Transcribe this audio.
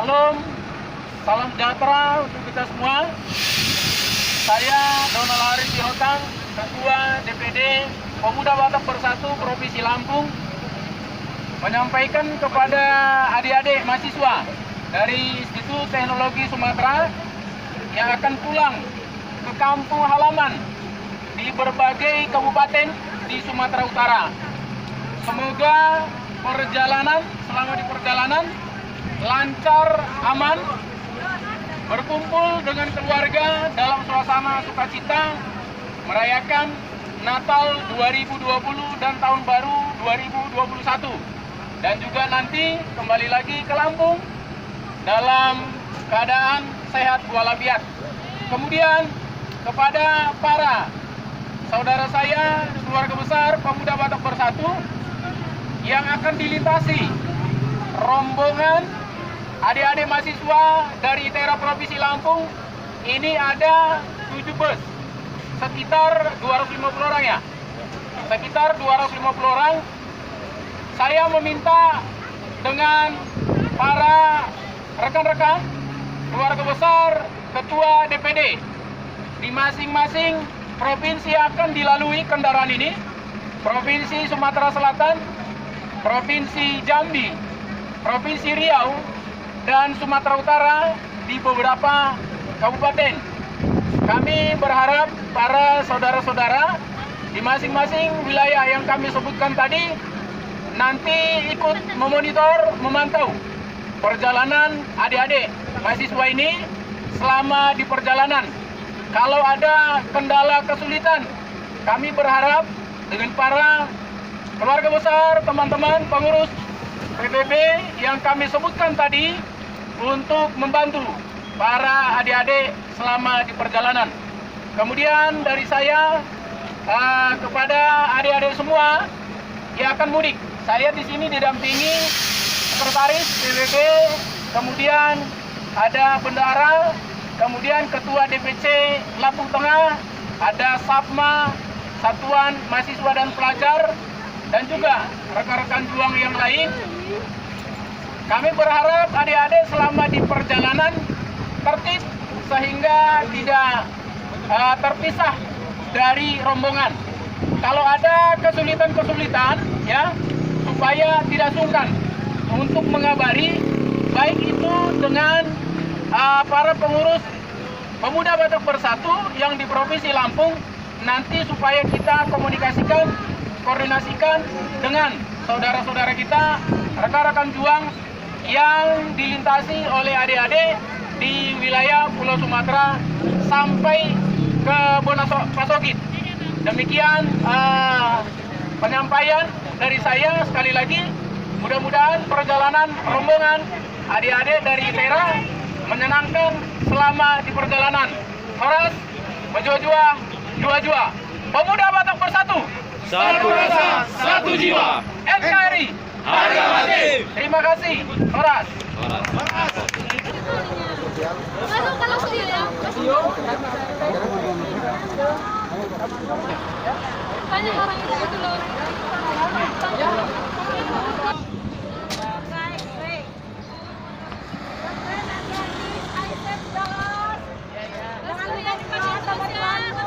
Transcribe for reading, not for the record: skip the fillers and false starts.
Salam sejahtera untuk kita semua. Saya Donald Haris Sihotang, Ketua DPD Pemuda Batak Bersatu Provinsi Lampung, menyampaikan kepada adik-adik mahasiswa dari Institut Teknologi Sumatera yang akan pulang ke kampung halaman di berbagai kabupaten di Sumatera Utara. Semoga selama di perjalanan lancar, aman, berkumpul dengan keluarga dalam suasana sukacita, merayakan Natal 2020 dan Tahun Baru 2021. Dan juga nanti kembali lagi ke Lampung dalam keadaan sehat walafiat. Kemudian kepada para saudara saya, keluarga besar Pemuda Batak Bersatu yang akan dilintasi rombongan adik-adik mahasiswa dari ITERA Provinsi Lampung, ini ada 7 bus, sekitar 250 orang ya. Sekitar 250 orang. Saya meminta dengan para rekan-rekan, keluarga besar, ketua DPD di masing-masing provinsi akan dilalui kendaraan ini. Provinsi Sumatera Selatan, Provinsi Jambi, Provinsi Riau, dan Sumatera Utara di beberapa kabupaten. Kami berharap para saudara-saudara di masing-masing wilayah yang kami sebutkan tadi nanti ikut memonitor, memantau perjalanan adik-adik mahasiswa ini selama di perjalanan. Kalau ada kendala kesulitan, kami berharap dengan para keluarga besar, teman-teman pengurus PBB yang kami sebutkan tadi untuk membantu para adik-adik selama di perjalanan. Kemudian dari saya kepada adik-adik semua yang akan mudik, saya di sini didampingi sekretaris PBB, kemudian ada bendahara, kemudian ketua DPC Lampung Tengah, ada SAPMA, Satuan Mahasiswa dan Pelajar, dan juga rekan-rekan juang yang lain. Kami berharap adik-adik selama di perjalanan tertib sehingga tidak terpisah dari rombongan. Kalau ada kesulitan-kesulitan, ya, supaya tidak sungkan untuk mengabari, baik itu dengan para pengurus Pemuda Batak Bersatu yang di Provinsi Lampung, nanti supaya kita koordinasikan dengan saudara-saudara kita, rekan-rekan juang yang dilintasi oleh adik-adik di wilayah Pulau Sumatera sampai ke Pasogit. Demikian penyampaian dari saya. Sekali lagi, mudah-mudahan perjalanan rombongan adik-adik dari ITERA menyenangkan selama di perjalanan. Horas, menjua-jua, jua-jua. Pemuda Batak Bersatu, satu rasa, satu jiwa. NKRI, harga mati. Terima kasih. Horas. Kalau ya. Banyak orang itu loh.